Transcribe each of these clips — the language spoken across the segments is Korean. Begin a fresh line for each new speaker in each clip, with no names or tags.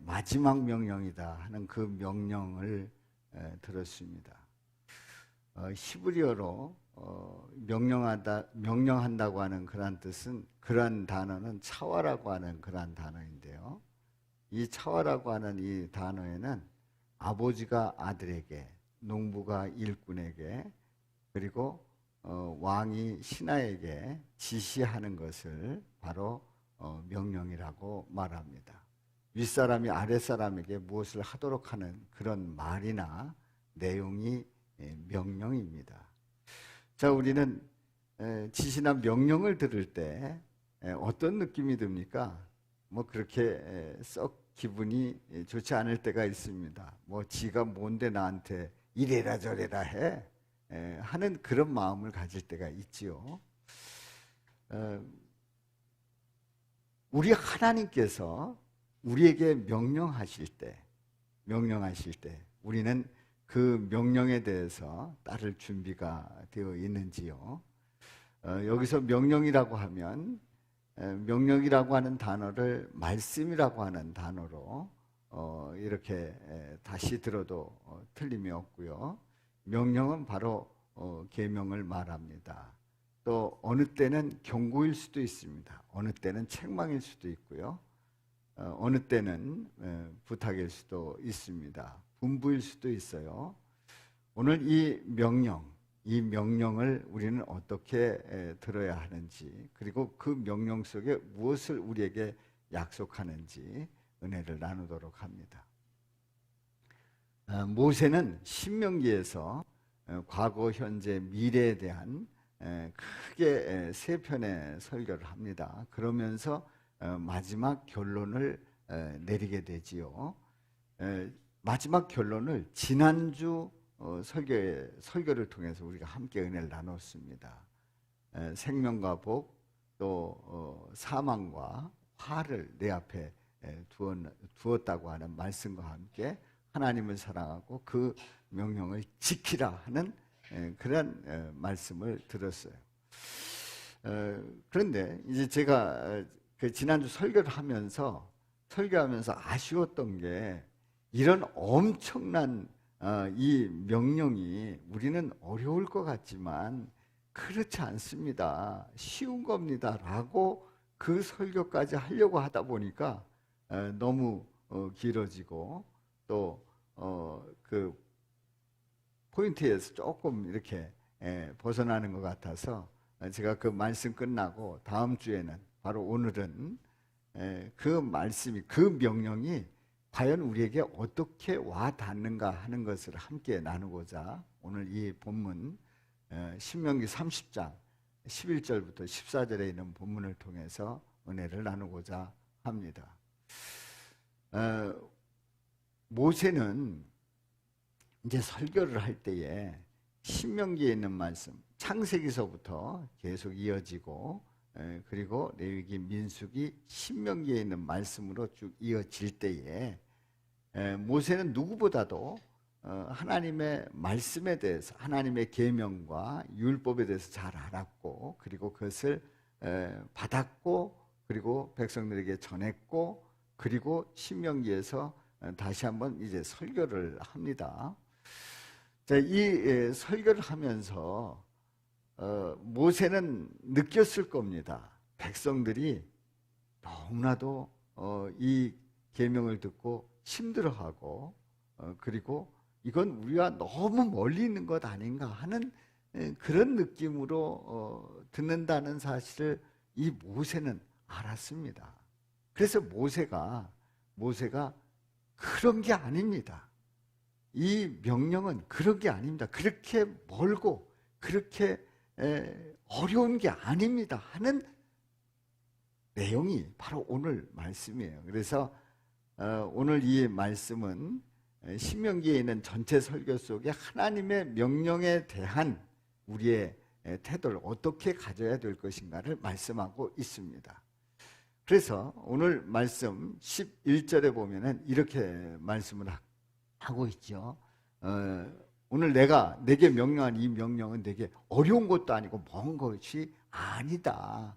마지막 명령이다 하는 그 명령을 들었습니다. 히브리어로 명령한다고 하는 그러한 단어는 차와라고 하는 그러한 단어인데요. 이 차와라고 하는 이 단어에는 아버지가 아들에게, 농부가 일꾼에게, 그리고 왕이 신하에게 지시하는 것을 바로 명령이라고 말합니다. 윗사람이 아랫사람에게 무엇을 하도록 하는 그런 말이나 내용이 명령입니다. 자, 우리는 지시나 명령을 들을 때 어떤 느낌이 듭니까? 뭐 그렇게 썩 기분이 좋지 않을 때가 있습니다. 뭐 지가 뭔데 나한테 이래라 저래라 해 하는 그런 마음을 가질 때가 있지요. 우리 하나님께서 우리에게 명령하실 때 우리는 그 명령에 대해서 따를 준비가 되어 있는지요. 여기서 명령이라고 하면 명령이라고 하는 단어를 말씀이라고 하는 단어로 이렇게 다시 들어도 틀림이 없고요. 명령은 바로 계명을 말합니다. 또 어느 때는 경고일 수도 있습니다. 어느 때는 책망일 수도 있고요. 어느 때는 부탁일 수도 있습니다. 분부일 수도 있어요. 오늘 이 명령을 우리는 어떻게 들어야 하는지, 그리고 그 명령 속에 무엇을 우리에게 약속하는지 은혜를 나누도록 합니다. 모세는 신명기에서 과거, 현재, 미래에 대한 크게 세 편의 설교를 합니다. 그러면서 마지막 결론을 내리게 되지요. 마지막 결론을 지난주 설교를 통해서 우리가 함께 은혜를 나눴습니다. 생명과 복, 또 사망과 화를 내 앞에 두었다고 하는 말씀과 함께 하나님을 사랑하고 그 명령을 지키라 하는 그런 말씀을 들었어요. 그런데 이제 제가 그 지난주 설교하면서 아쉬웠던 게, 이런 엄청난 이 명령이 우리는 어려울 것 같지만 그렇지 않습니다. 쉬운 겁니다. 라고 그 설교까지 하려고 하다 보니까 너무 길어지고 또 그 포인트에서 조금 이렇게 벗어나는 것 같아서 제가 그 말씀 끝나고 다음 주에는, 바로 오늘은 그 말씀이, 그 명령이 과연 우리에게 어떻게 와 닿는가 하는 것을 함께 나누고자 오늘 이 본문 신명기 30장 11절부터 14절에 있는 본문을 통해서 은혜를 나누고자 합니다. 모세는 이제 설교를 할 때에 신명기에 있는 말씀, 창세기서부터 계속 이어지고, 그리고 레위기, 민수기, 신명기에 있는 말씀으로 쭉 이어질 때에 모세는 누구보다도 하나님의 말씀에 대해서, 하나님의 계명과 율법에 대해서 잘 알았고, 그리고 그것을 받았고, 그리고 백성들에게 전했고, 그리고 신명기에서 다시 한번 이제 설교를 합니다. 자, 이 설교를 하면서 모세는 느꼈을 겁니다. 백성들이 너무나도 이 계명을 듣고 힘들어하고, 그리고 이건 우리가 너무 멀리 있는 것 아닌가 하는 그런 느낌으로 듣는다는 사실을 이 모세는 알았습니다. 그래서 모세가 그런 게 아닙니다. 이 명령은 그런 게 아닙니다. 그렇게 멀고 그렇게 어려운 게 아닙니다 하는 내용이 바로 오늘 말씀이에요. 그래서 오늘 이 말씀은 신명기에 있는 전체 설교 속에 하나님의 명령에 대한 우리의 태도를 어떻게 가져야 될 것인가를 말씀하고 있습니다. 그래서 오늘 말씀 11절에 보면은 이렇게 말씀을 하고 있죠. 오늘 내가 내게 명령한 이 명령은 내게 어려운 것도 아니고 먼 것이 아니다.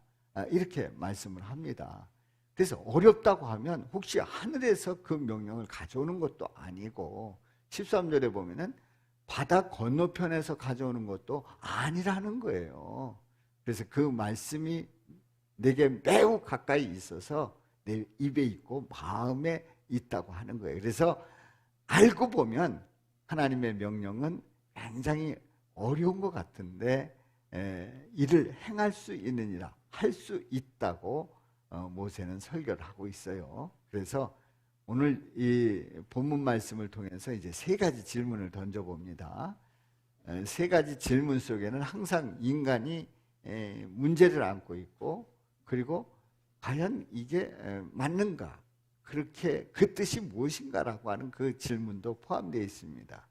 이렇게 말씀을 합니다. 그래서 어렵다고 하면 혹시 하늘에서 그 명령을 가져오는 것도 아니고 13절에 보면은 바다 건너편에서 가져오는 것도 아니라는 거예요. 그래서 그 말씀이 내게 매우 가까이 있어서 내 입에 있고 마음에 있다고 하는 거예요. 그래서 알고 보면 하나님의 명령은 굉장히 어려운 것 같은데 이를 행할 수 있느니라, 할 수 있다고 모세는 설교를 하고 있어요. 그래서 오늘 이 본문 말씀을 통해서 이제 세 가지 질문을 던져봅니다. 세 가지 질문 속에는 항상 인간이 문제를 안고 있고, 그리고 과연 이게 맞는가, 그렇게 그 뜻이 무엇인가라고 하는 그 질문도 포함되어 있습니다.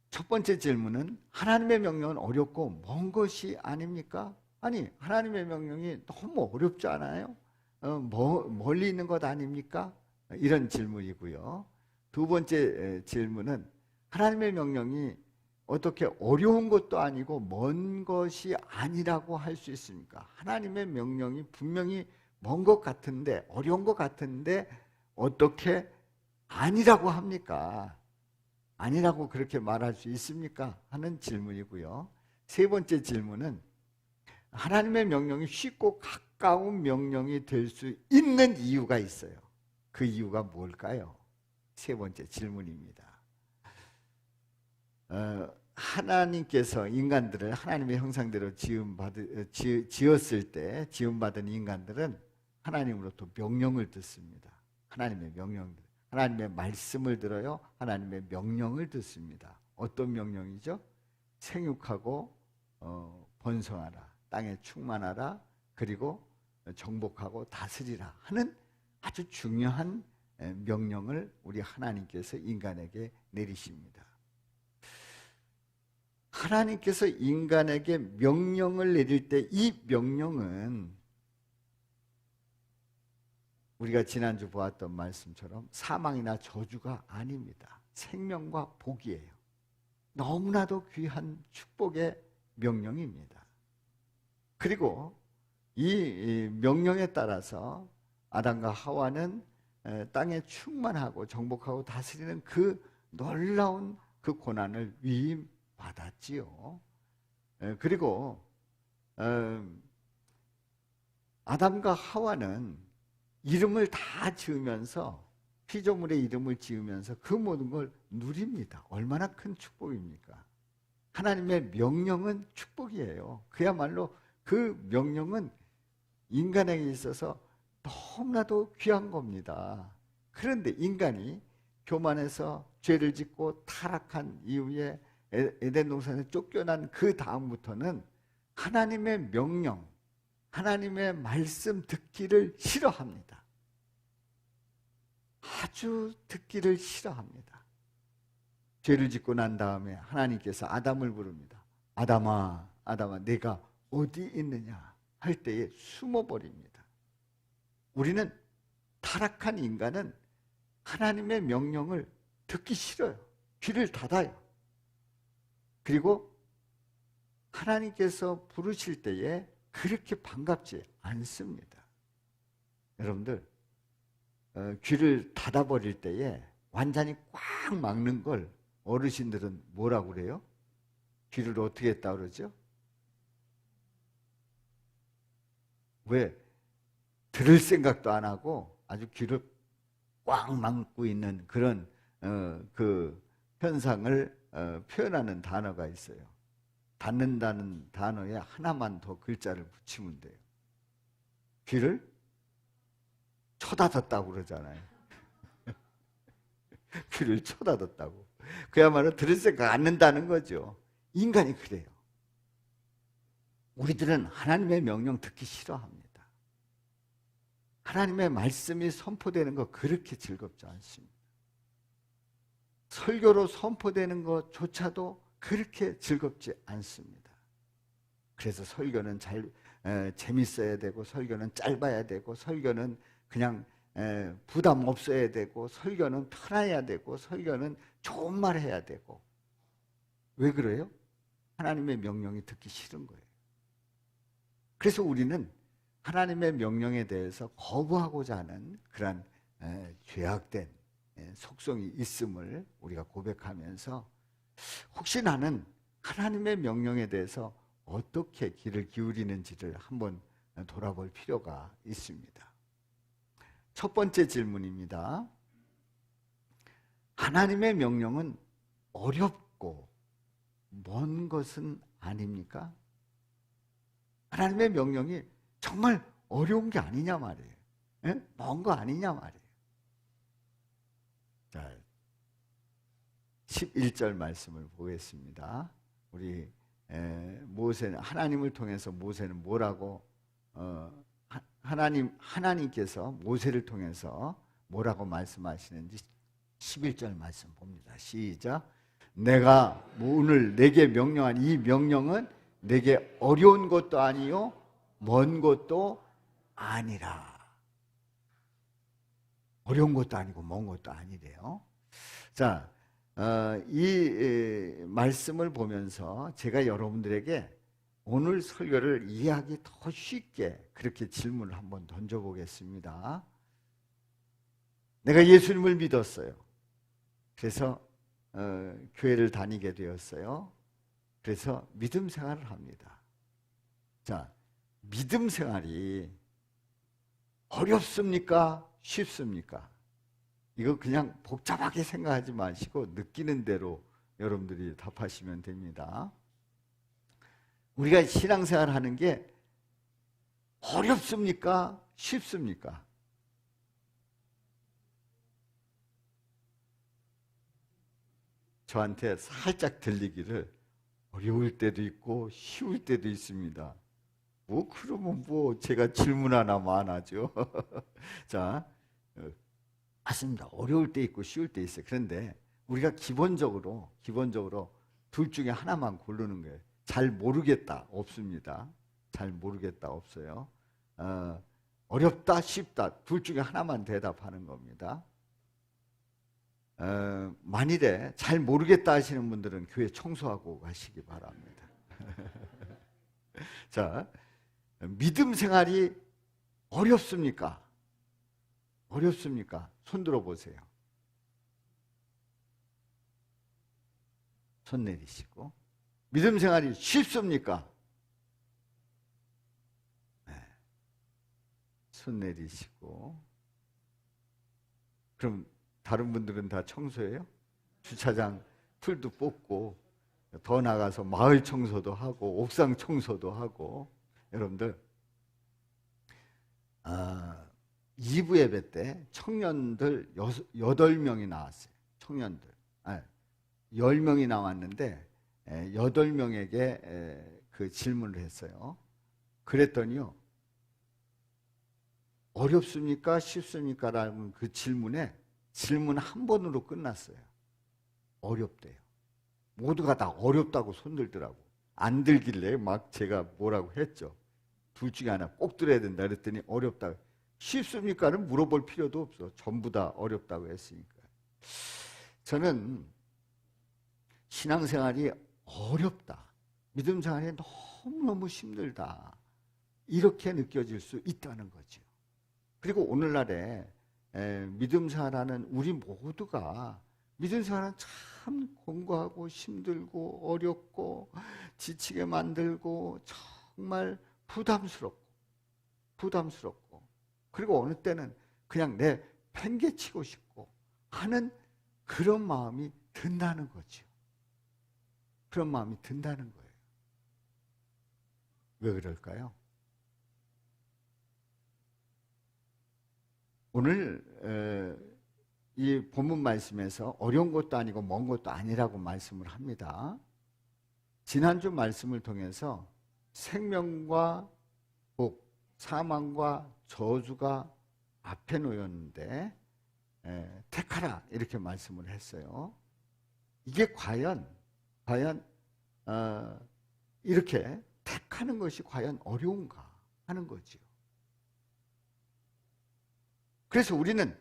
첫 번째 질문은 하나님의 명령은 어렵고 먼 것이 아닙니까? 아니, 하나님의 명령이 너무 어렵지 않아요? 멀리 있는 것 아닙니까? 이런 질문이고요. 두 번째 질문은 하나님의 명령이 어떻게 어려운 것도 아니고 먼 것이 아니라고 할 수 있습니까? 하나님의 명령이 분명히 먼 것 같은데, 어려운 것 같은데 어떻게 아니라고 합니까? 아니라고 그렇게 말할 수 있습니까? 하는 질문이고요. 세 번째 질문은 하나님의 명령이 쉽고 가까운 명령이 될 수 있는 이유가 있어요. 그 이유가 뭘까요? 세 번째 질문입니다. 하나님께서 인간들을 하나님의 형상대로 지었을 때 지음받은 인간들은 하나님으로부터 명령을 듣습니다. 하나님의 명령들, 하나님의 말씀을 들어요. 하나님의 명령을 듣습니다. 어떤 명령이죠? 생육하고 번성하라, 땅에 충만하라, 그리고 정복하고 다스리라 하는 아주 중요한 명령을 우리 하나님께서 인간에게 내리십니다. 하나님께서 인간에게 명령을 내릴 때 이 명령은 우리가 지난주 보았던 말씀처럼 사망이나 저주가 아닙니다. 생명과 복이에요. 너무나도 귀한 축복의 명령입니다. 그리고 이 명령에 따라서 아담과 하와는 땅에 충만하고 정복하고 다스리는 그 놀라운 그 고난을 위임받았지요. 그리고 아담과 하와는 이름을 다 지으면서, 피조물의 이름을 지으면서 그 모든 걸 누립니다. 얼마나 큰 축복입니까? 하나님의 명령은 축복이에요. 그야말로 그 명령은 인간에게 있어서 너무나도 귀한 겁니다. 그런데 인간이 교만해서 죄를 짓고 타락한 이후에 에덴 동산에 쫓겨난 그 다음부터는 하나님의 명령, 하나님의 말씀 듣기를 싫어합니다. 아주 듣기를 싫어합니다. 죄를 짓고 난 다음에 하나님께서 아담을 부릅니다. 아담아, 아담아, 내가 어디 있느냐 할 때에 숨어버립니다. 우리는, 타락한 인간은 하나님의 명령을 듣기 싫어요. 귀를 닫아요. 그리고 하나님께서 부르실 때에 그렇게 반갑지 않습니다. 여러분들, 귀를 닫아버릴 때에 완전히 꽉 막는 걸 어르신들은 뭐라고 그래요? 귀를 어떻게 했다 그러죠? 왜? 들을 생각도 안 하고 아주 귀를 꽉 막고 있는 그런 그 현상을 표현하는 단어가 있어요. 닫는다는 단어에 하나만 더 글자를 붙이면 돼요. 귀를 쳐닫았다고 그러잖아요. 귀를 쳐닫았다고. 그야말로 들을 생각 안 한다는 거죠. 인간이 그래요. 우리들은 하나님의 명령 듣기 싫어합니다. 하나님의 말씀이 선포되는 거 그렇게 즐겁지 않습니다. 설교로 선포되는 것조차도 그렇게 즐겁지 않습니다. 그래서 설교는 재밌어야 되고, 설교는 짧아야 되고, 설교는 그냥 부담 없어야 되고, 설교는 편해야 되고, 설교는 좋은 말 해야 되고. 왜 그래요? 하나님의 명령이 듣기 싫은 거예요. 그래서 우리는 하나님의 명령에 대해서 거부하고자 하는 그런 죄악된 속성이 있음을 우리가 고백하면서 혹시 나는 하나님의 명령에 대해서 어떻게 귀를 기울이는지를 한번 돌아볼 필요가 있습니다. 첫 번째 질문입니다. 하나님의 명령은 어렵고 먼 것은 아닙니까? 하나님의 명령이 정말 어려운 게 아니냐 말이에요. 먼 거 아니냐 말이에요. 자, 11절 말씀을 보겠습니다. 우리 모세는 하나님을 통해서 모세는 뭐라고 하나님께서 모세를 통해서 뭐라고 말씀하시는지 11절 말씀 봅니다. 시작. 내가 오늘 내게 명령한 이 명령은 내게 어려운 것도 아니요 먼 것도 아니라. 어려운 것도 아니고 먼 것도 아니래요. 자, 이 말씀을 보면서 제가 여러분들에게 오늘 설교를 이해하기 더 쉽게 그렇게 질문을 한번 던져보겠습니다. 내가 예수님을 믿었어요. 그래서 교회를 다니게 되었어요. 그래서 믿음 생활을 합니다. 자, 믿음 생활이 어렵습니까? 쉽습니까? 이거 그냥 복잡하게 생각하지 마시고 느끼는 대로 여러분들이 답하시면 됩니다. 우리가 신앙생활 하는 게 어렵습니까? 쉽습니까? 저한테 살짝 들리기를 어려울 때도 있고 쉬울 때도 있습니다. 그러면 제가 질문 하나만 하죠. 자, 맞습니다. 어려울 때 있고 쉬울 때 있어요. 그런데 우리가 기본적으로 둘 중에 하나만 고르는 거예요. 잘 모르겠다 없습니다. 잘 모르겠다 없어요. 어렵다 쉽다 둘 중에 하나만 대답하는 겁니다. 만일에 잘 모르겠다 하시는 분들은 교회 청소하고 가시기 바랍니다. 자, 믿음 생활이 어렵습니까? 어렵습니까? 손 들어보세요. 손 내리시고. 믿음 생활이 쉽습니까? 네. 손 내리시고. 그럼 다른 분들은 다 청소해요? 주차장 풀도 뽑고 더 나가서 마을 청소도 하고 옥상 청소도 하고. 여러분들 2부 예배 때 청년들 8명이 나왔어요. 청년들 10명이 나왔는데 8명에게 그 질문을 했어요. 그랬더니요, 어렵습니까? 쉽습니까? 라는 그 질문에 질문 한 번으로 끝났어요. 어렵대요. 모두가 다 어렵다고 손들더라고. 안 들길래 막 제가 뭐라고 했죠. 둘 중에 하나 꼭 들어야 된다 그랬더니 어렵다. 쉽습니까는 물어볼 필요도 없어. 전부 다 어렵다고 했으니까. 저는 신앙생활이 어렵다, 믿음 생활이 너무너무 힘들다, 이렇게 느껴질 수 있다는 거죠. 그리고 오늘날에 믿음 생활하는 우리 모두가 믿음 생활은 참 공고하고 힘들고 어렵고 지치게 만들고 정말 부담스럽고 그리고 어느 때는 그냥 내 팽개치고 싶고 하는 그런 마음이 든다는 거죠. 그런 마음이 든다는 거예요. 왜 그럴까요? 오늘 이 본문 말씀에서 어려운 것도 아니고 먼 것도 아니라고 말씀을 합니다. 지난주 말씀을 통해서 생명과 복, 사망과 저주가 앞에 놓였는데 택하라 이렇게 말씀을 했어요. 이게 과연 이렇게 택하는 것이 과연 어려운가 하는 거죠. 그래서 우리는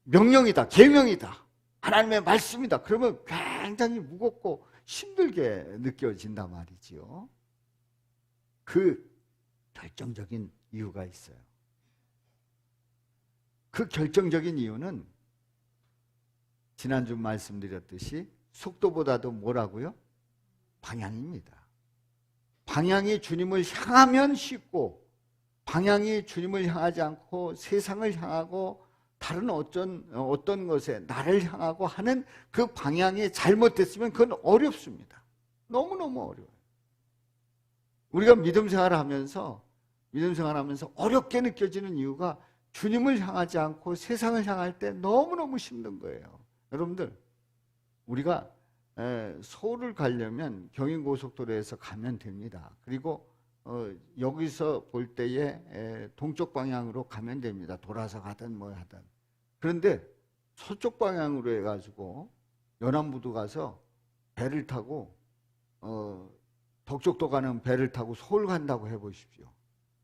명령이다, 계명이다, 하나님의 말씀이다 그러면 굉장히 무겁고 힘들게 느껴진단 말이지요. 그 결정적인 이유가 있어요. 그 결정적인 이유는 지난주 말씀드렸듯이 속도보다도 뭐라고요? 방향입니다. 방향이 주님을 향하면 쉽고, 방향이 주님을 향하지 않고 세상을 향하고 다른 어떤 것에 나를 향하고 하는 그 방향이 잘못됐으면 그건 어렵습니다. 너무너무 어려워요. 우리가 믿음 생활하면서 어렵게 느껴지는 이유가 주님을 향하지 않고 세상을 향할 때 너무너무 힘든 거예요. 여러분들, 우리가 서울을 가려면 경인고속도로에서 가면 됩니다. 그리고 여기서 볼 때에 동쪽 방향으로 가면 됩니다. 돌아서 가든 뭐 하든. 그런데 서쪽 방향으로 해가지고 연안부두 가서 배를 타고 덕적도 가는 배를 타고 서울 간다고 해보십시오.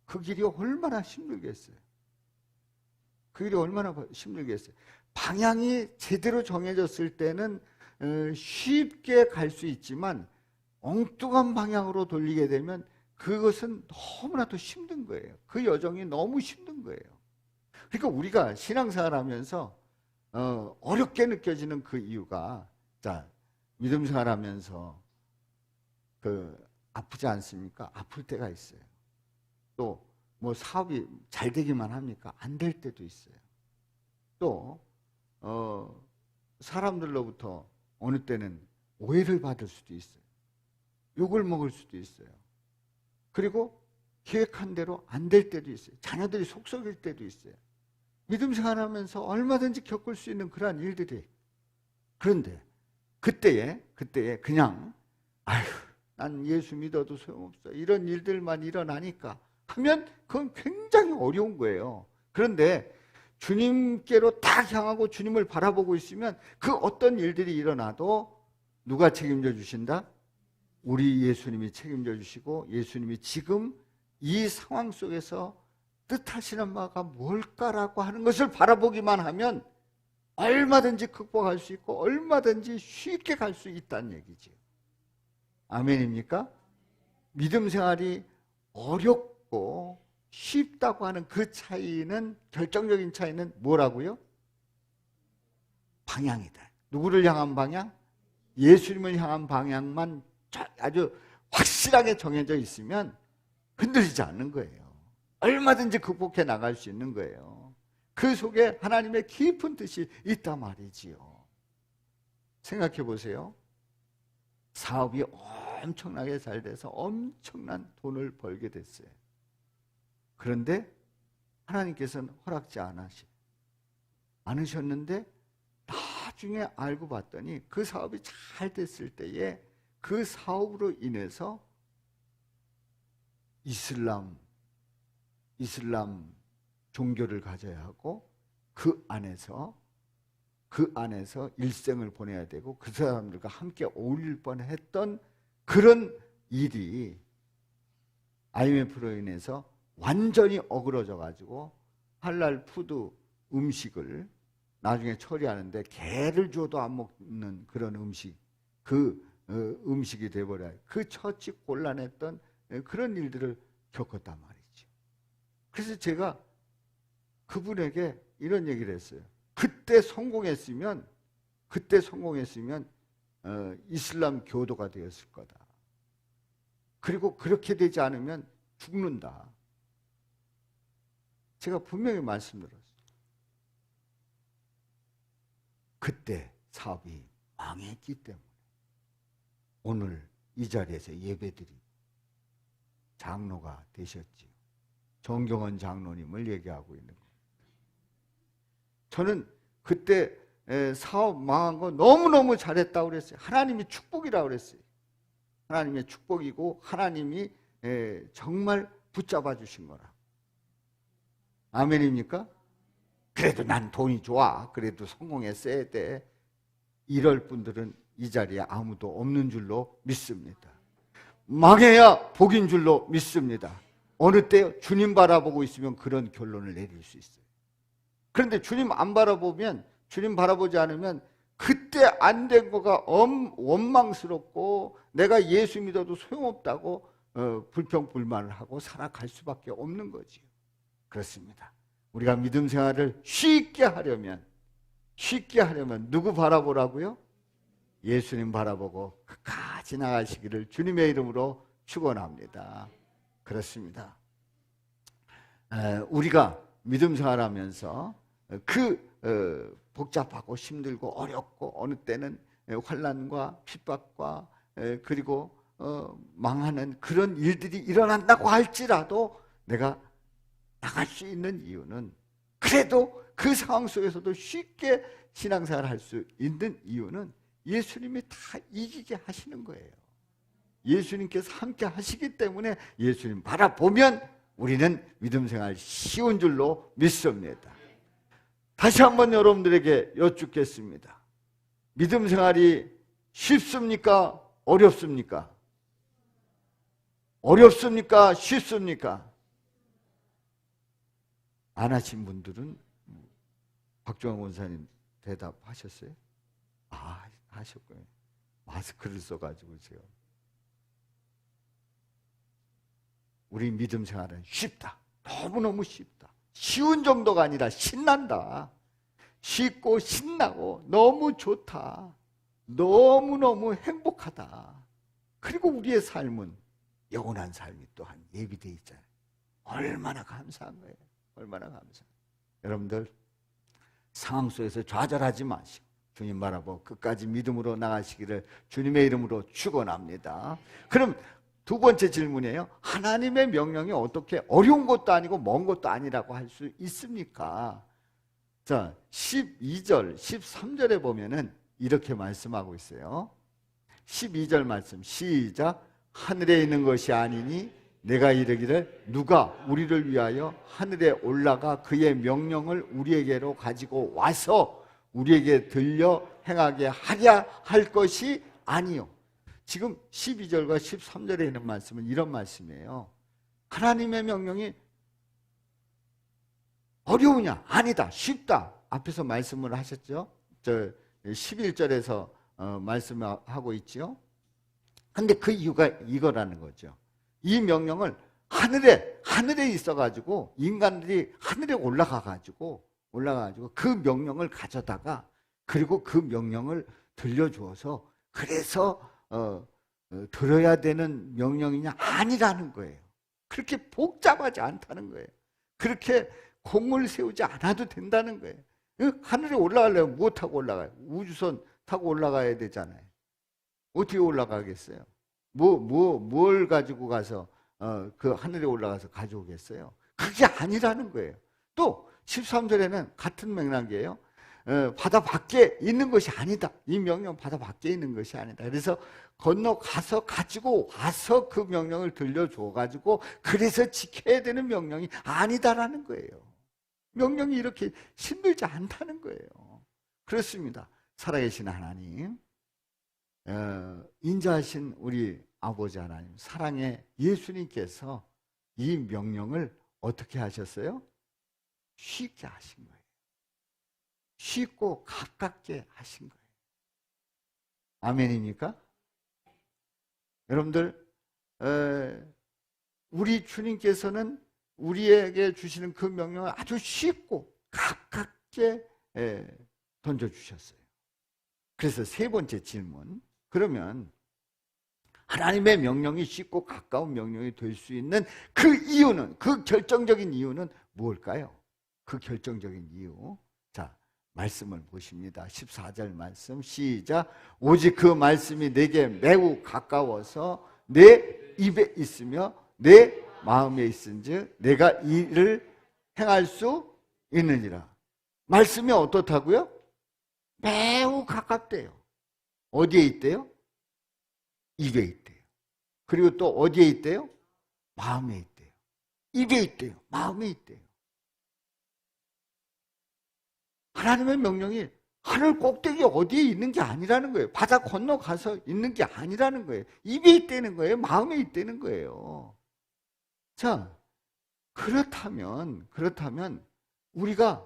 그 길이 얼마나 힘들겠어요. 그 길이 얼마나 힘들겠어요. 방향이 제대로 정해졌을 때는 쉽게 갈 수 있지만 엉뚱한 방향으로 돌리게 되면 그것은 너무나도 힘든 거예요. 그 여정이 너무 힘든 거예요. 그러니까 우리가 신앙생활 하면서 어렵게 느껴지는 그 이유가, 자, 믿음생활 하면서 아프지 않습니까? 아플 때가 있어요. 또 뭐 사업이 잘 되기만 합니까? 안 될 때도 있어요. 또 사람들로부터 어느 때는 오해를 받을 수도 있어요. 욕을 먹을 수도 있어요. 그리고 계획한 대로 안 될 때도 있어요. 자녀들이 속 썩일 때도 있어요. 믿음 생활하면서 얼마든지 겪을 수 있는 그러한 일들이. 그런데 그때에 그냥 아휴, 난 예수 믿어도 소용없어, 이런 일들만 일어나니까 하면 그건 굉장히 어려운 거예요. 그런데 주님께로 딱 향하고 주님을 바라보고 있으면 그 어떤 일들이 일어나도 누가 책임져 주신다? 우리 예수님이 책임져 주시고, 예수님이 지금 이 상황 속에서 뜻하시는 바가 뭘까라고 하는 것을 바라보기만 하면 얼마든지 극복할 수 있고 얼마든지 쉽게 갈 수 있다는 얘기죠. 아멘입니까? 믿음 생활이 어렵고 쉽다고 하는 그 차이는, 결정적인 차이는 뭐라고요? 방향이다. 누구를 향한 방향? 예수님을 향한 방향만 아주 확실하게 정해져 있으면 흔들리지 않는 거예요. 얼마든지 극복해 나갈 수 있는 거예요. 그 속에 하나님의 깊은 뜻이 있단 말이지요. 생각해 보세요. 사업이 엄청나게 잘 돼서 엄청난 돈을 벌게 됐어요. 그런데 하나님께서는 허락지 않으셨는데 나중에 알고 봤더니 그 사업이 잘 됐을 때에 그 사업으로 인해서 이슬람 종교를 가져야 하고 그 안에서 일생을 보내야 되고 그 사람들과 함께 어울릴 뻔했던 그런 일이 IMF로 인해서 완전히 어그러져 가지고 할랄 푸드 음식을 나중에 처리하는데 개를 줘도 안 먹는 그런 음식, 음식이 돼버려요. 그 처치 곤란했던 그런 일들을 겪었단 말이죠. 그래서 제가 그분에게 이런 얘기를 했어요. 그때 성공했으면 이슬람 교도가 되었을 거다. 그리고 그렇게 되지 않으면 죽는다. 제가 분명히 말씀드렸어요. 그때 사업이 망했기 때문에 오늘 이 자리에서 예배드리 장로가 되셨지요. 정경원 장로님을 얘기하고 있는 겁니다. 저는 그때 사업 망한 거 너무너무 잘했다고 그랬어요. 하나님이 축복이라고 그랬어요. 하나님의 축복이고 하나님이 정말 붙잡아 주신 거라. 아멘입니까? 그래도 난 돈이 좋아, 그래도 성공했어야 돼, 이럴 분들은 이 자리에 아무도 없는 줄로 믿습니다. 망해야 복인 줄로 믿습니다. 어느 때 주님 바라보고 있으면 그런 결론을 내릴 수 있어요. 그런데 주님 안 바라보면, 주님 바라보지 않으면 그때 안 된 거가 원망스럽고 내가 예수 믿어도 소용없다고 불평불만을 하고 살아갈 수밖에 없는 거지요. 그렇습니다. 우리가 믿음 생활을 쉽게 하려면 누구 바라보라고요? 예수님 바라보고 끝까지 나가시기를 주님의 이름으로 축원합니다. 그렇습니다. 우리가 믿음 생활하면서 복잡하고 힘들고 어렵고 어느 때는 환난과 핍박과 그리고 망하는 그런 일들이 일어난다고 할지라도 내가 나갈 수 있는 이유는, 그래도 그 상황 속에서도 쉽게 신앙생활을 할 수 있는 이유는 예수님이 다 이기게 하시는 거예요. 예수님께서 함께 하시기 때문에 예수님 바라보면 우리는 믿음 생활 쉬운 줄로 믿습니다. 다시 한번 여러분들에게 여쭙겠습니다. 믿음 생활이 쉽습니까? 어렵습니까? 어렵습니까? 쉽습니까? 안 하신 분들은 박종환 원사님 대답하셨어요? 하셨고요. 마스크를 써가지고 제가. 우리 믿음 생활은 쉽다. 너무너무 쉽다. 쉬운 정도가 아니라 신난다. 쉽고 신나고 너무 좋다. 너무너무 행복하다. 그리고 우리의 삶은 영원한 삶이 또한 예비되어 있잖아요. 얼마나 감사한 거예요. 얼마나 감사해요. 여러분들 상황 속에서 좌절하지 마시고 주님 바라보고 끝까지 믿음으로 나가시기를 주님의 이름으로 축원합니다. 그럼 두 번째 질문이에요. 하나님의 명령이 어떻게 어려운 것도 아니고 먼 것도 아니라고 할 수 있습니까? 자, 12절, 13절에 보면은 이렇게 말씀하고 있어요. 12절 말씀 시작. 하늘에 있는 것이 아니니 내가 이르기를 누가 우리를 위하여 하늘에 올라가 그의 명령을 우리에게로 가지고 와서 우리에게 들려 행하게 하랴 할 것이 아니요. 지금 12절과 13절에 있는 말씀은 이런 말씀이에요. 하나님의 명령이 어려우냐? 아니다. 쉽다. 앞에서 말씀을 하셨죠. 11절에서 말씀하고 있죠. 근데 그 이유가 이거라는 거죠. 이 명령을 하늘에 있어가지고 인간들이 하늘에 올라가가지고 그 명령을 가져다가 그리고 그 명령을 들려주어서 그래서 들어야 되는 명령이냐? 아니라는 거예요. 그렇게 복잡하지 않다는 거예요. 그렇게 공을 세우지 않아도 된다는 거예요. 하늘에 올라가려면 뭐 타고 올라가요? 우주선 타고 올라가야 되잖아요. 어떻게 올라가겠어요? 뭘 가지고 가서 그 하늘에 올라가서 가져오겠어요? 그게 아니라는 거예요. 또 13절에는 같은 맥락이에요. 바다 밖에 있는 것이 아니다. 이 명령 바다 밖에 있는 것이 아니다. 그래서 건너가서 가지고 와서 그 명령을 들려줘 가지고 그래서 지켜야 되는 명령이 아니다라는 거예요. 명령이 이렇게 힘들지 않다는 거예요. 그렇습니다. 살아계신 하나님, 인자하신 우리 아버지 하나님, 사랑의 예수님께서 이 명령을 어떻게 하셨어요? 쉽게 하신 거예요. 쉽고 가깝게 하신 거예요. 아멘입니까? 여러분들, 우리 주님께서는 우리에게 주시는 그 명령을 아주 쉽고 가깝게 던져주셨어요. 그래서 세 번째 질문, 그러면 하나님의 명령이 쉽고 가까운 명령이 될 수 있는 그 이유는, 그 결정적인 이유는 무엇일까요? 그 결정적인 이유, 자, 말씀을 보십니다. 14절 말씀 시작. 오직 그 말씀이 내게 매우 가까워서 내 입에 있으며 내 마음에 있은즉 내가 이를 행할 수 있느니라. 말씀이 어떻다고요? 매우 가깝대요. 어디에 있대요? 입에 있대요. 그리고 또 어디에 있대요? 마음에 있대요. 입에 있대요. 마음에 있대요. 하나님의 명령이 하늘 꼭대기 어디에 있는 게 아니라는 거예요. 바다 건너가서 있는 게 아니라는 거예요. 입에 있다는 거예요. 마음에 있다는 거예요. 자, 그렇다면 우리가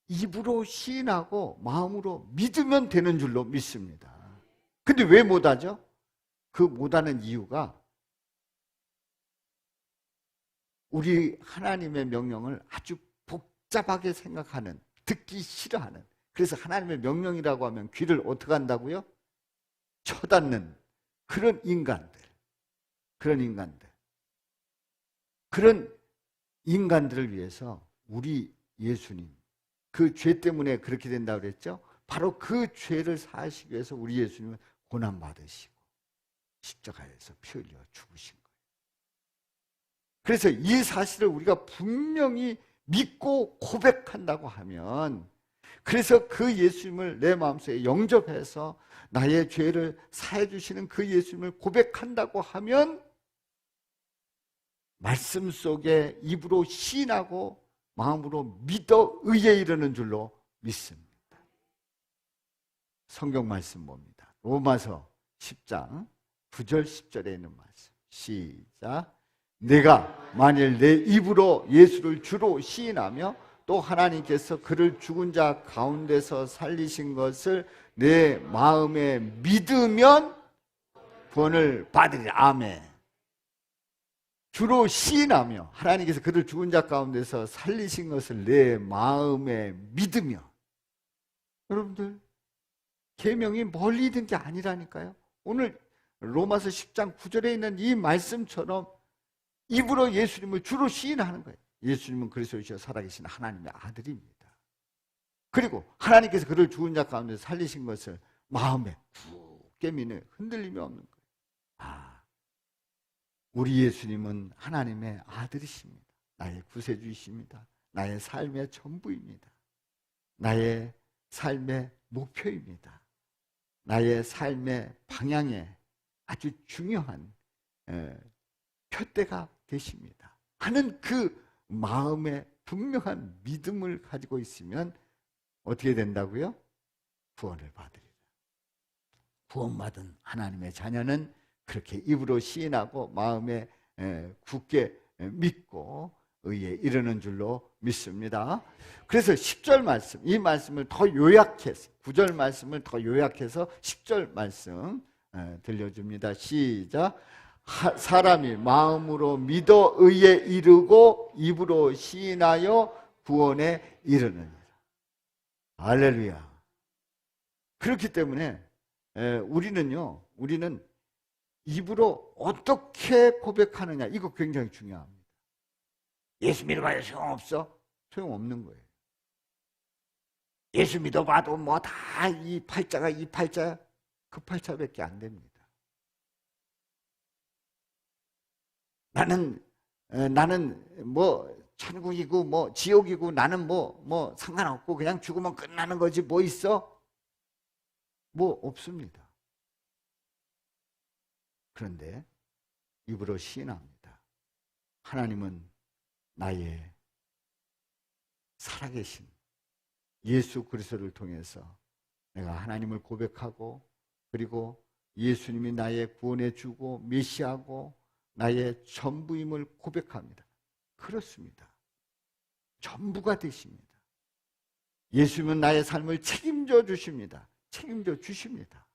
입으로 시인하고 마음으로 믿으면 되는 줄로 믿습니다. 근데 왜 못하죠? 그 못하는 이유가 우리 하나님의 명령을 아주 복잡하게 생각하는, 듣기 싫어하는, 그래서 하나님의 명령이라고 하면 귀를 어떻게 한다고요? 쳐닫는 그런 인간들, 그런 인간들을 위해서 우리 예수님, 그 죄 때문에 그렇게 된다고 그랬죠? 바로 그 죄를 사하시기 위해서 우리 예수님은 고난받으시고 십자가에서 피 흘려 죽으신 거예요. 그래서 이 사실을 우리가 분명히 믿고 고백한다고 하면, 그래서 그 예수님을 내 마음속에 영접해서 나의 죄를 사해 주시는 그 예수님을 고백한다고 하면 말씀 속에 입으로 시인하고 마음으로 믿어 의에 이르는 줄로 믿습니다. 성경 말씀 봅니다. 로마서 10장 9절 10절에 있는 말씀. 시작. 내가 만일 내 입으로 예수를 주로 시인하며 또 하나님께서 그를 죽은 자 가운데서 살리신 것을 내 마음에 믿으면 구원을 받으리라. 아멘. 주로 시인하며 하나님께서 그를 죽은 자 가운데서 살리신 것을 내 마음에 믿으며, 여러분들 계명이 멀리 있는 게 아니라니까요. 오늘 로마서 10장 9절에 있는 이 말씀처럼 입으로 예수님을 주로 시인하는 거예요. 예수님은 그리스도이시여 살아계신 하나님의 아들입니다. 그리고 하나님께서 그를 죽은 자 가운데서 살리신 것을 마음에 굳게 믿는, 흔들림이 없는 거예요. 아, 우리 예수님은 하나님의 아들이십니다. 나의 구세주이십니다. 나의 삶의 전부입니다. 나의 삶의 목표입니다. 나의 삶의 방향에 아주 중요한 표대가 되십니다 하는 그 마음의 분명한 믿음을 가지고 있으면 어떻게 된다고요? 구원을 받으리라. 구원받은 하나님의 자녀는 그렇게 입으로 시인하고 마음에 굳게 믿고 의에 이르는 줄로 믿습니다. 그래서 10절 말씀, 이 말씀을 더 요약해서 9절 말씀을 더 요약해서 10절 말씀 들려줍니다. 시작. 사람이 마음으로 믿어 의에 이르고 입으로 시인하여 구원에 이르느니라. 할렐루야. 그렇기 때문에 우리는 입으로 어떻게 고백하느냐, 이거 굉장히 중요합니다. 예수 믿어봐야 소용없어? 소용없는 거예요. 예수 믿어봐도 뭐 다 이 팔자가 이 팔자야? 그 팔자밖에 안 됩니다. 나는 뭐 천국이고 뭐 지옥이고 나는 뭐 상관없고 그냥 죽으면 끝나는 거지 뭐 있어? 뭐 없습니다. 그런데 입으로 시인합니다. 하나님은 나의 살아계신 예수 그리스도를 통해서 내가 하나님을 고백하고, 그리고 예수님이 나의 구원의 주고 메시아고 나의 전부임을 고백합니다. 그렇습니다. 전부가 되십니다. 예수님은 나의 삶을 책임져 주십니다. 책임져 주십니다.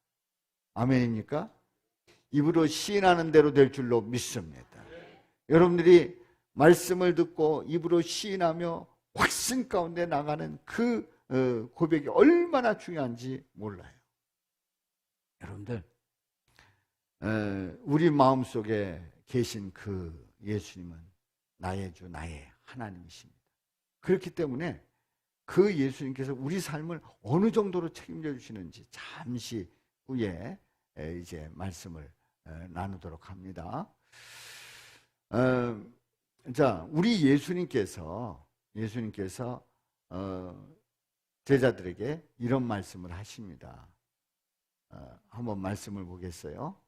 아멘입니까? 입으로 시인하는 대로 될 줄로 믿습니다. 여러분들이 말씀을 듣고 입으로 시인하며 확신 가운데 나가는 그 고백이 얼마나 중요한지 몰라요. 여러분들, 우리 마음속에 계신 그 예수님은 나의 주, 나의 하나님이십니다. 그렇기 때문에 그 예수님께서 우리 삶을 어느 정도로 책임져 주시는지 잠시 후에 이제 말씀을 나누도록 합니다. 자, 우리 예수님께서 제자들에게 이런 말씀을 하십니다. 한번 말씀을 보겠어요.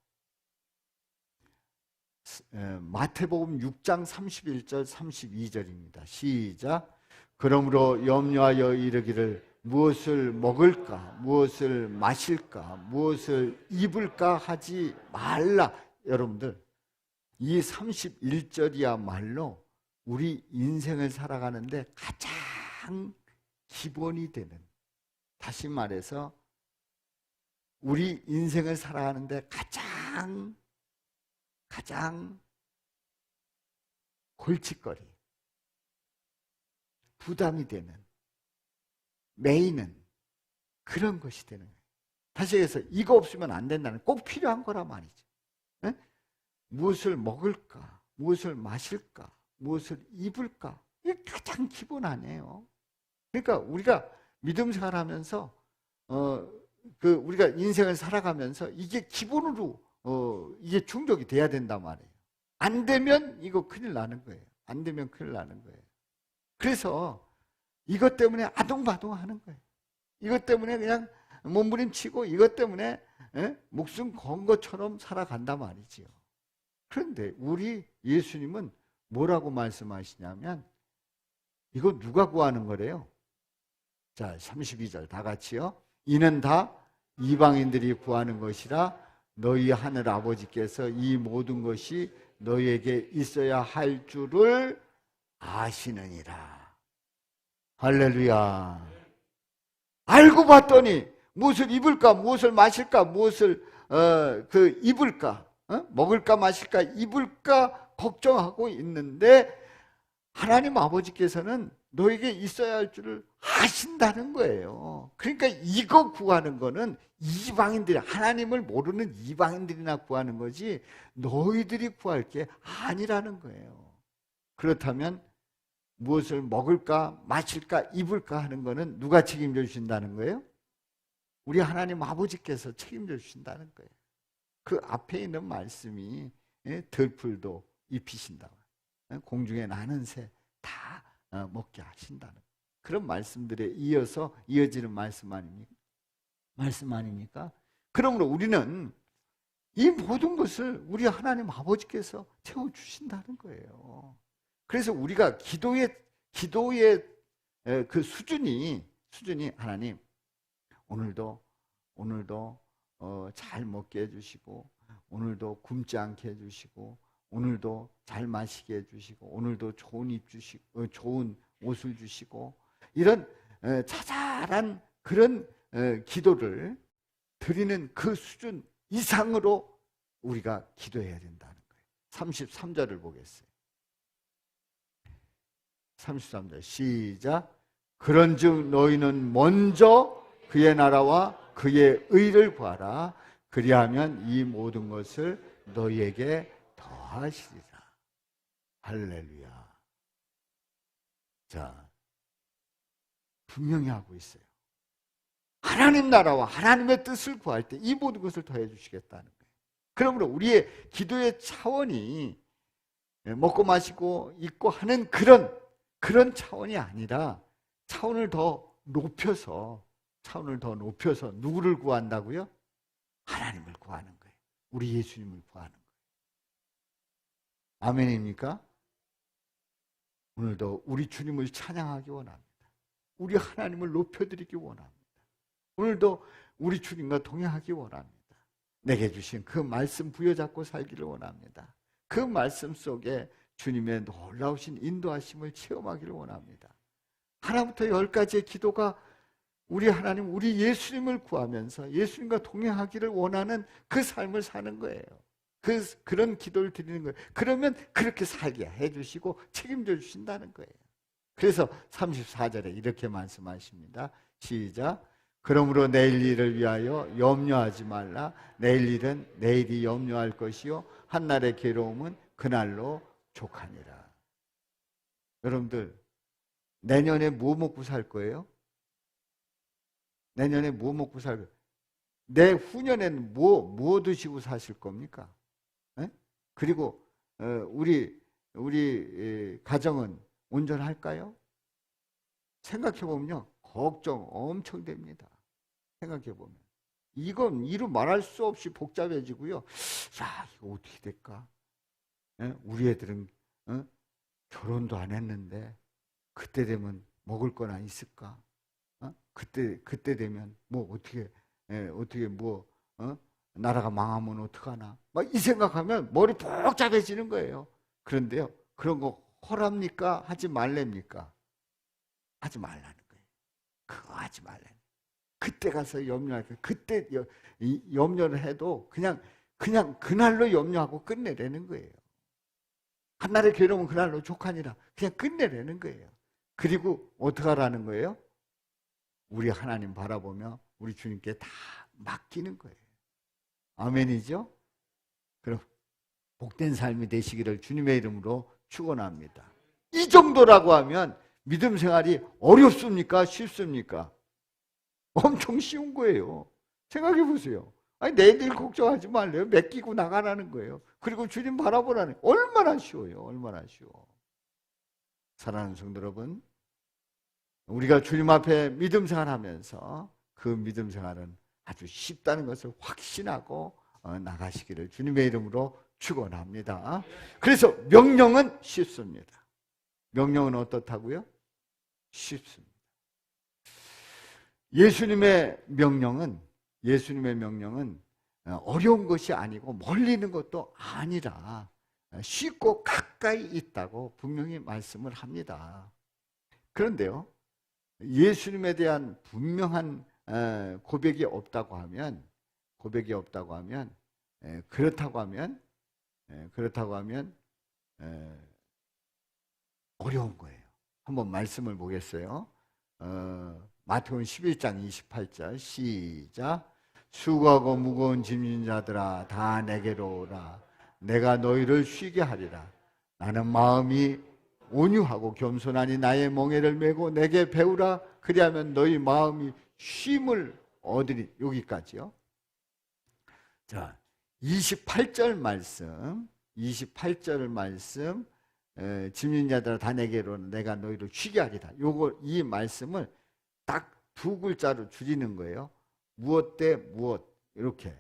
마태복음 6장 31절 32절입니다. 시작. 그러므로 염려하여 이르기를 무엇을 먹을까, 무엇을 마실까, 무엇을 입을까 하지 말라. 여러분들, 이 31절이야말로 우리 인생을 살아가는데 가장 기본이 되는, 다시 말해서 우리 인생을 살아가는데 가장 골칫거리, 부담이 되는, 매이는 그런 것이 되는 거예요. 다시 해서 이거 없으면 안 된다는, 꼭 필요한 거란 말이죠. 네? 무엇을 먹을까? 무엇을 마실까? 무엇을 입을까? 이게 가장 기본 아니에요. 그러니까 우리가 믿음 생활하면서 우리가 인생을 살아가면서 이게 기본으로 이게 충족이 돼야 된단 말이에요. 안 되면 이거 큰일 나는 거예요. 안 되면 큰일 나는 거예요. 그래서 이것 때문에 아동바동하는 거예요. 이것 때문에 그냥 몸부림치고 이것 때문에 목숨 건 것처럼 살아간단 말이지요. 그런데 우리 예수님은 뭐라고 말씀하시냐면 이거 누가 구하는 거래요? 자, 32절 다 같이요. 이는 다 이방인들이 구하는 것이라 너희 하늘 아버지께서 이 모든 것이 너희에게 있어야 할 줄을 아시느니라. 할렐루야. 알고 봤더니 무엇을 입을까, 무엇을 마실까, 무엇을 입을까, 먹을까, 마실까, 입을까 걱정하고 있는데 하나님 아버지께서는 너에게 있어야 할 줄을 아신다는 거예요. 그러니까 이거 구하는 거는 이방인들이, 하나님을 모르는 이방인들이나 구하는 거지 너희들이 구할 게 아니라는 거예요. 그렇다면 무엇을 먹을까, 마실까, 입을까 하는 거는 누가 책임져 주신다는 거예요? 우리 하나님 아버지께서 책임져 주신다는 거예요. 그 앞에 있는 말씀이 들풀도 입히신다고, 공중에 나는 새 다 먹게 하신다는 그런 말씀들에 이어서 이어지는 말씀 아닙니까? 그러므로 우리는 이 모든 것을 우리 하나님 아버지께서 채워주신다는 거예요. 그래서 우리가 기도의 그 수준이 하나님 오늘도 잘 먹게 해주시고, 오늘도 굶지 않게 해주시고, 오늘도 잘 마시게 해주시고, 오늘도 좋은 옷을 주시고, 이런 자잘한 그런 기도를 드리는 그 수준 이상으로 우리가 기도해야 된다는 거예요. 33절을 보겠어요. 33절 시작. 그런즉 너희는 먼저 그의 나라와 그의 의를 구하라. 그리하면 이 모든 것을 너희에게 더하시리라. 할렐루야. 자, 분명히 하고 있어요. 하나님 나라와 하나님의 뜻을 구할 때 이 모든 것을 더해 주시겠다는 거예요. 그러므로 우리의 기도의 차원이 먹고 마시고 입고 하는 그런 차원이 아니라 차원을 더 높여서 누구를 구한다고요? 하나님을 구하는 거예요. 우리 예수님을 구하는 거예요. 아멘입니까? 오늘도 우리 주님을 찬양하기 원합니다. 우리 하나님을 높여드리기 원합니다. 오늘도 우리 주님과 동행하기 원합니다. 내게 주신 그 말씀 부여잡고 살기를 원합니다. 그 말씀 속에 주님의 놀라우신 인도하심을 체험하기를 원합니다. 하나부터 10가지의 기도가 우리 하나님, 우리 예수님을 구하면서 예수님과 동행하기를 원하는 그 삶을 사는 거예요. 그런 기도를 드리는 거예요. 그러면 그렇게 살게 해주시고 책임져 주신다는 거예요. 그래서 34절에 이렇게 말씀하십니다. 시작. 그러므로 내일 일을 위하여 염려하지 말라. 내일 일은 내일이 염려할 것이요 한날의 괴로움은 그날로 족하니라. 여러분들 내년에 뭐 먹고 살 거예요? 내년에 뭐 먹고 살 거예요? 내후년에는 뭐 드시고 사실 겁니까? 에? 그리고 우리 가정은 온전할까요? 생각해보면요 걱정 엄청 됩니다. 생각해보면 이건 이루 말할 수 없이 복잡해지고요. 야, 이거 어떻게 될까? 우리 애들은 결혼도 안 했는데 그때 되면 먹을 거나 있을까? 그때 되면 뭐 어떻게 나라가 망하면 어떡하나? 막 이 생각하면 머리 복잡해지는 거예요. 그런데요, 그런 거 허랍니까? 하지 말랍니까? 하지 말라는 거예요. 그거 하지 말라는 거예요. 그때 가서 염려할 거예요. 그때 염려를 해도 그냥 그날로 염려하고 끝내라는 거예요. 한날의 괴로움은 그날로 족하니라. 그냥 끝내라는 거예요. 그리고 어떻게 하라는 거예요? 우리 하나님 바라보며 우리 주님께 다 맡기는 거예요. 아멘이죠? 그럼 복된 삶이 되시기를 주님의 이름으로 축원합니다. 이 정도라고 하면 믿음 생활이 어렵습니까? 쉽습니까? 엄청 쉬운 거예요. 생각해 보세요. 아니, 내일 걱정하지 말래요. 맡기고 나가라는 거예요. 그리고 주님 바라보라는 거예요. 얼마나 쉬워요. 얼마나 쉬워. 사랑하는 성도 여러분, 우리가 주님 앞에 믿음 생활하면서 그 믿음 생활은 아주 쉽다는 것을 확신하고 나가시기를 주님의 이름으로 축원합니다. 그래서 명령은 쉽습니다. 명령은 어떻다고요? 쉽습니다. 예수님의 명령은 어려운 것이 아니고 멀리 있는 것도 아니라 쉽고 가까이 있다고 분명히 말씀을 합니다. 그런데요, 예수님에 대한 분명한 고백이 없다고 하면 그렇다고 하면 어려운 거예요. 한번 말씀을 보겠어요. 마태복음 11장 28절 시작. 수고하고 무거운 짐진 자들아 다 내게로 오라. 내가 너희를 쉬게 하리라. 나는 마음이 온유하고 겸손하니 나의 멍에를 메고 내게 배우라. 그리하면 너희 마음이 쉼을 얻으리. 여기까지요. 자, 28절 말씀 짐진 자들아 다 내게로 내가 너희를 쉬게 하리라. 이 말씀을 딱 두 글자로 줄이는 거예요. 무엇 대 무엇 이렇게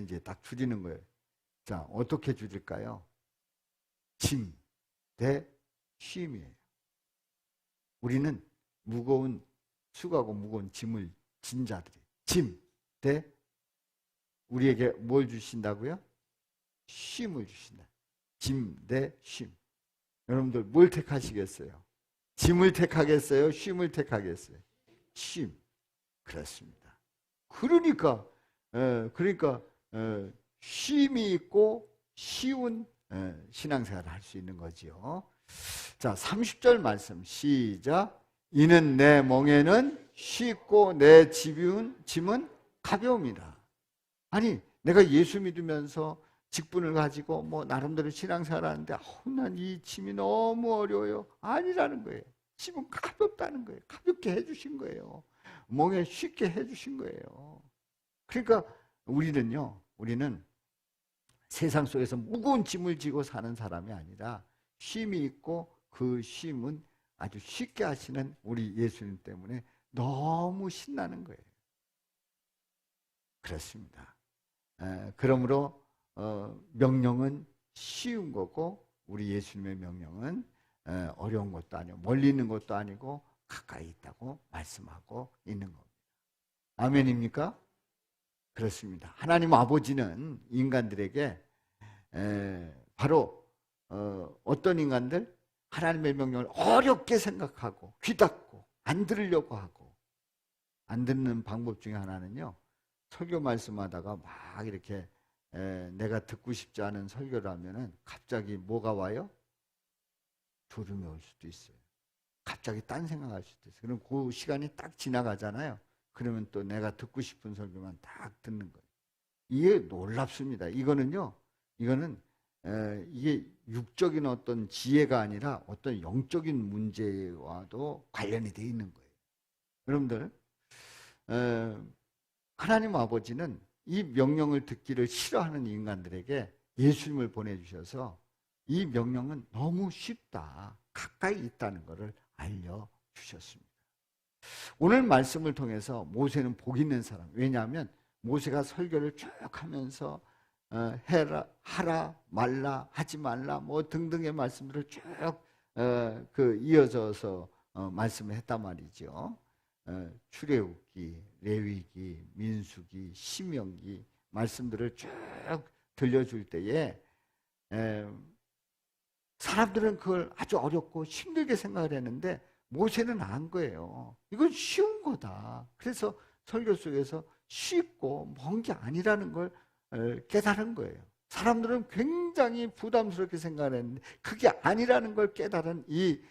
이제 딱 줄이는 거예요. 자, 어떻게 줄일까요? 짐 대 쉼이에요. 우리는 수고하고 무거운 짐을 진 자들이 짐 대 우리에게 뭘 주신다고요? 쉼을 주신다. 짐 대 쉼. 여러분들 뭘 택하시겠어요? 짐을 택하겠어요? 쉼을 택하겠어요? 쉼. 그렇습니다. 그러니까 쉼이 있고 쉬운 신앙생활을 할 수 있는 거지요. 자, 30절 말씀 시작. 이는 내 멍에는 쉽고 내 짐은 가벼움이라. 아니, 내가 예수 믿으면서 직분을 가지고 나름대로 신앙생활 하는데 난 이 짐이 너무 어려워요. 아니라는 거예요. 짐은 가볍다는 거예요. 가볍게 해주신 거예요. 멍에 쉽게 해주신 거예요. 그러니까 우리는 세상 속에서 무거운 짐을 지고 사는 사람이 아니라 쉼이 있고 그 쉼은 아주 쉽게 하시는 우리 예수님 때문에 너무 신나는 거예요. 그렇습니다. 그러므로 명령은 쉬운 거고 우리 예수님의 명령은 어려운 것도 아니고 멀리 있는 것도 아니고 가까이 있다고 말씀하고 있는 겁니다. 아멘입니까? 그렇습니다. 하나님 아버지는 인간들에게 바로 어떤 인간들? 하나님의 명령을 어렵게 생각하고 귀닫고 안 들으려고 하고 안 듣는 방법 중에 하나는요, 설교 말씀하다가 막 이렇게 내가 듣고 싶지 않은 설교를 하면은 갑자기 뭐가 와요? 졸음이 올 수도 있어요. 갑자기 딴 생각할 수도 있어요. 그럼 그 시간이 딱 지나가잖아요. 그러면 또 내가 듣고 싶은 설교만 딱 듣는 거예요. 이게 놀랍습니다. 이거는 이게 육적인 어떤 지혜가 아니라 어떤 영적인 문제와도 관련이 되어 있는 거예요. 여러분들, 하나님 아버지는 이 명령을 듣기를 싫어하는 인간들에게 예수님을 보내주셔서 이 명령은 너무 쉽다, 가까이 있다는 것을 알려주셨습니다. 오늘 말씀을 통해서 모세는 복 있는 사람, 왜냐하면 모세가 설교를 쭉 하면서 해라, 하라, 말라, 하지 말라 등등의 말씀들을 쭉 이어져서 말씀을 했단 말이죠. 출애굽기, 레위기, 민수기, 신명기 말씀들을 쭉 들려줄 때에 사람들은 그걸 아주 어렵고 힘들게 생각을 했는데 모세는 안 거예요. 이건 쉬운 거다. 그래서 설교 속에서 쉽고 먼 게 아니라는 걸 깨달은 거예요. 사람들은 굉장히 부담스럽게 생각했는데 그게 아니라는 걸 깨달은 이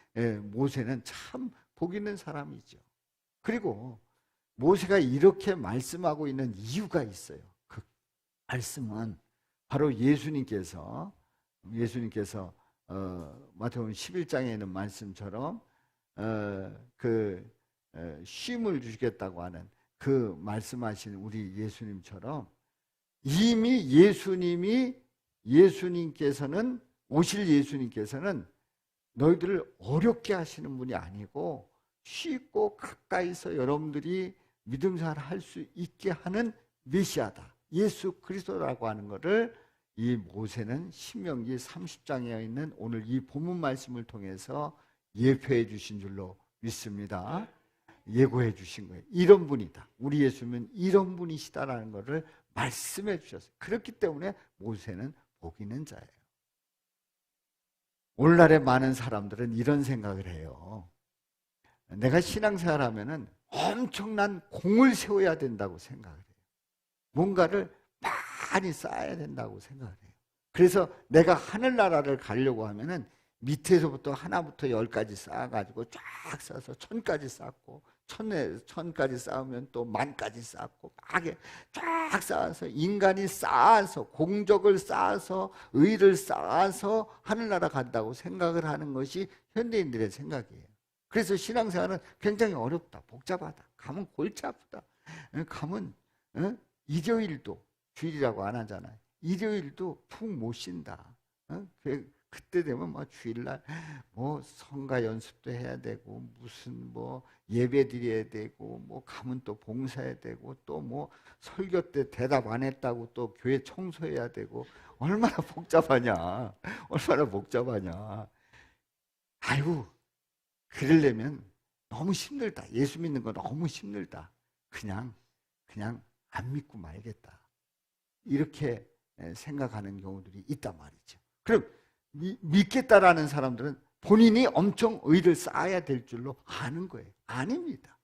모세는 참 복 있는 사람이죠. 그리고 모세가 이렇게 말씀하고 있는 이유가 있어요. 그 말씀은 바로 예수님께서 마태복음 11장에 있는 말씀처럼 쉼을 주시겠다고 하는 그 말씀하신 우리 예수님처럼 이미 예수님께서는 오실 예수님께서는 너희들을 어렵게 하시는 분이 아니고 쉽고 가까이서 여러분들이 믿음 생활을 할 수 있게 하는 메시아다. 예수 그리스도라고 하는 것을 이 모세는 신명기 30장에 있는 오늘 이 본문 말씀을 통해서 예표해 주신 줄로 믿습니다. 예고해 주신 거예요. 이런 분이다. 우리 예수님은 이런 분이시다라는 것을 말씀해 주셨어요. 그렇기 때문에 모세는 복 있는 자예요. 오늘날의 많은 사람들은 이런 생각을 해요. 내가 신앙생활 하면은 엄청난 공을 세워야 된다고 생각을 해요. 뭔가를 많이 쌓아야 된다고 생각을 해요. 그래서 내가 하늘나라를 가려고 하면은 밑에서부터 하나부터 10까지 쌓아가지고 쫙 쌓아서 1000까지 쌓고 1000까지 쌓으면 또 10,000까지 쌓고 막 쫙 쌓아서 인간이 쌓아서 공적을 쌓아서 의를 쌓아서 하늘나라 간다고 생각을 하는 것이 현대인들의 생각이에요. 그래서 신앙생활은 굉장히 어렵다, 복잡하다, 가면 골치 아프다, 가면 일요일도 주일이라고 안 하잖아요. 일요일도 푹 못 쉰다. 그때 되면 뭐 주일날 뭐 성가 연습도 해야 되고 무슨 뭐 예배 드려야 되고 뭐 가면 또 봉사해야 되고 또 뭐 설교 때 대답 안 했다고 또 교회 청소해야 되고 얼마나 복잡하냐. 얼마나 복잡하냐. 아이고 그러려면 너무 힘들다. 예수 믿는 거 너무 힘들다. 그냥 안 믿고 말겠다. 이렇게 생각하는 경우들이 있단 말이죠. 그럼 믿겠다라는 사람들은 본인이 엄청 의를 쌓아야 될 줄로 아는 거예요. 아닙니다.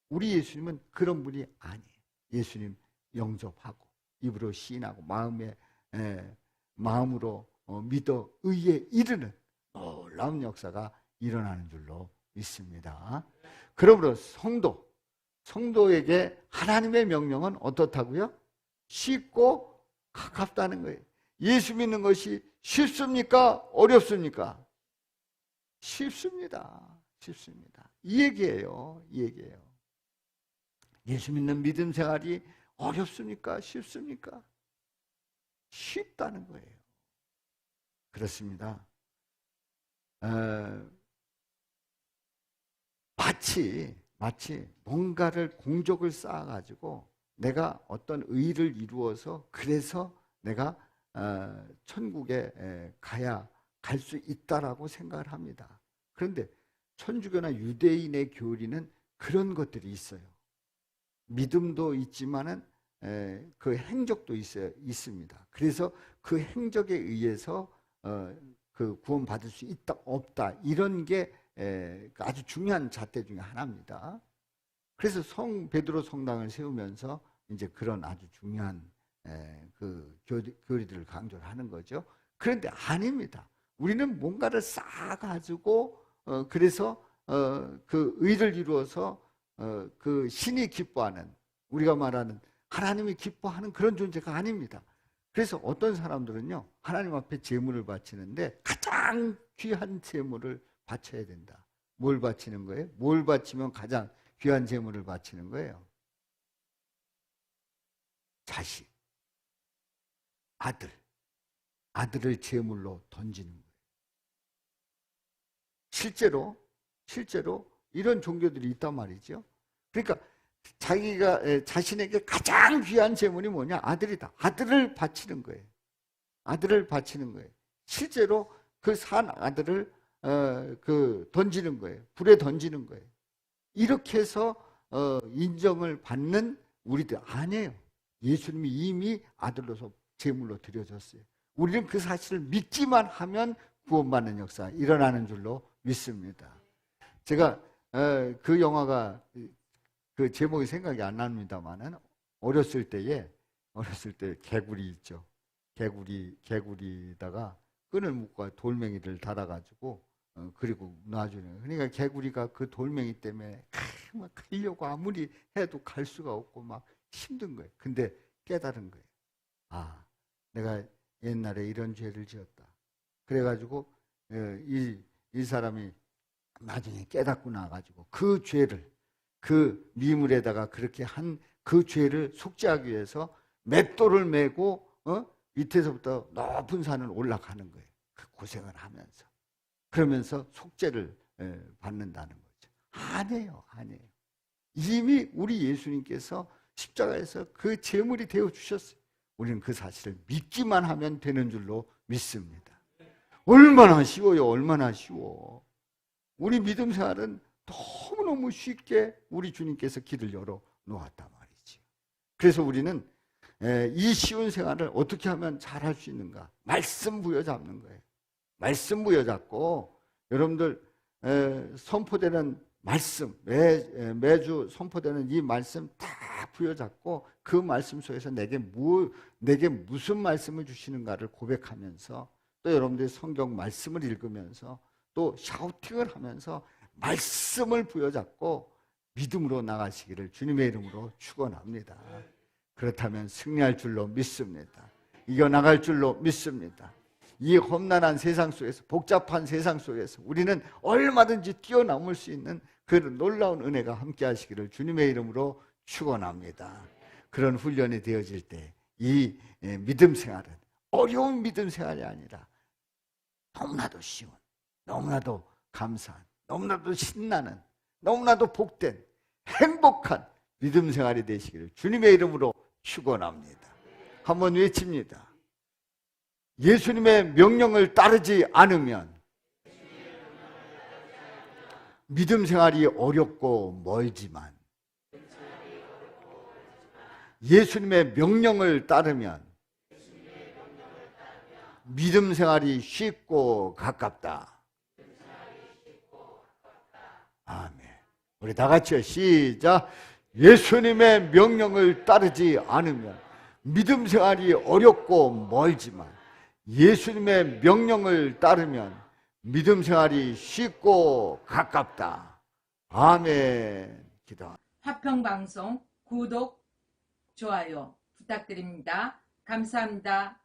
우리 예수님은 그런 분이 아니에요. 예수님 영접하고 입으로 시인하고 마음으로 믿어 의에 이르는 놀라운 역사가 일어나는 줄로 믿습니다. 그러므로 성도에게 하나님의 명령은 어떻다고요? 쉽고 가깝다는 거예요. 예수 믿는 것이 쉽습니까? 어렵습니까? 쉽습니다. 쉽습니다. 이 얘기예요. 예수 믿는 믿음 생활이 어렵습니까? 쉽습니까? 쉽다는 거예요. 그렇습니다. 마치 뭔가를 공적을 쌓아가지고 내가 어떤 의를 이루어서 그래서 내가 천국에 갈 수 있다라고 생각을 합니다. 그런데 천주교나 유대인의 교리는 그런 것들이 있어요. 믿음도 있지만은 그 행적도 있습니다. 그래서 그 행적에 의해서 그 구원받을 수 있다 없다 이런 게 아주 중요한 잣대 중에 하나입니다. 그래서 베드로 성당을 세우면서 이제 그런 아주 중요한 그 교리들을 강조를 하는 거죠. 그런데 아닙니다. 우리는 뭔가를 쌓아가지고 그래서 그 의를 이루어서 그 신이 기뻐하는 우리가 말하는 하나님이 기뻐하는 그런 존재가 아닙니다. 그래서 어떤 사람들은요 하나님 앞에 제물을 바치는데 가장 귀한 제물을 바쳐야 된다. 뭘 바치는 거예요? 뭘 바치면 가장 귀한 제물을 바치는 거예요? 자식, 아들을 제물로 던지는 거예요. 실제로 이런 종교들이 있단 말이죠. 그러니까 자신에게 가장 귀한 제물이 뭐냐? 아들이다. 아들을 바치는 거예요. 실제로 그 산 아들을 던지는 거예요. 불에 던지는 거예요. 이렇게 해서 인정을 받는 우리들 아니에요. 예수님이 이미 아들로서 제물로 드려졌어요. 우리는 그 사실을 믿기만 하면 구원받는 역사 일어나는 줄로 믿습니다. 제가 그 영화가 그 제목이 생각이 안 납니다만은 어렸을 때 개구리 있죠. 개구리다가 끈을 묶고 돌멩이를 달아가지고 그리고 놔주는. 그러니까 개구리가 그 돌멩이 때문에 막 가려고 아무리 해도 갈 수가 없고 막 힘든 거예요. 근데 깨달은 거예요. 아, 내가 옛날에 이런 죄를 지었다. 그래가지고 이 사람이 나중에 깨닫고 나가지고 그 죄를 그 미물에다가 그렇게 한 그 죄를 속죄하기 위해서 맷돌을 메고 밑에서부터 높은 산을 올라가는 거예요. 그 고생을 하면서. 그러면서 속죄를 받는다는 거죠. 아니에요. 이미 우리 예수님께서 십자가에서 그 제물이 되어 주셨어요. 우리는 그 사실을 믿기만 하면 되는 줄로 믿습니다. 얼마나 쉬워요. 얼마나 쉬워. 우리 믿음 생활은 너무너무 쉽게 우리 주님께서 길을 열어 놓았단 말이지. 그래서 우리는 이 쉬운 생활을 어떻게 하면 잘할 수 있는가? 말씀 부여잡는 거예요. 말씀 부여잡고 여러분들 선포되는 말씀, 매주 선포되는 이 말씀 다 부여잡고 그 말씀 속에서 내게 무슨 말씀을 주시는가를 고백하면서 또 여러분들이 성경 말씀을 읽으면서 또 샤우팅을 하면서 말씀을 부여잡고 믿음으로 나가시기를 주님의 이름으로 축원합니다. 그렇다면 승리할 줄로 믿습니다. 이겨나갈 줄로 믿습니다. 이 험난한 세상 속에서, 복잡한 세상 속에서 우리는 얼마든지 뛰어넘을 수 있는 그 놀라운 은혜가 함께 하시기를 주님의 이름으로 축원합니다. 그런 훈련이 되어질 때 이 믿음 생활은 어려운 믿음 생활이 아니라 너무나도 쉬운, 너무나도 감사한, 너무나도 신나는, 너무나도 복된 행복한 믿음 생활이 되시기를 주님의 이름으로 축원합니다. 한번 외칩니다. 예수님의 명령을 따르지 않으면 믿음 생활이 어렵고 멀지만 예수님의 명령을 따르면 믿음 생활이 쉽고 가깝다. 아멘. 우리 다 같이요. 시작. 예수님의 명령을 따르지 않으면 믿음 생활이 어렵고 멀지만 예수님의 명령을 따르면 믿음 생활이 쉽고 가깝다. 아멘. 기도.
화평방송 구독, 좋아요 부탁드립니다. 감사합니다.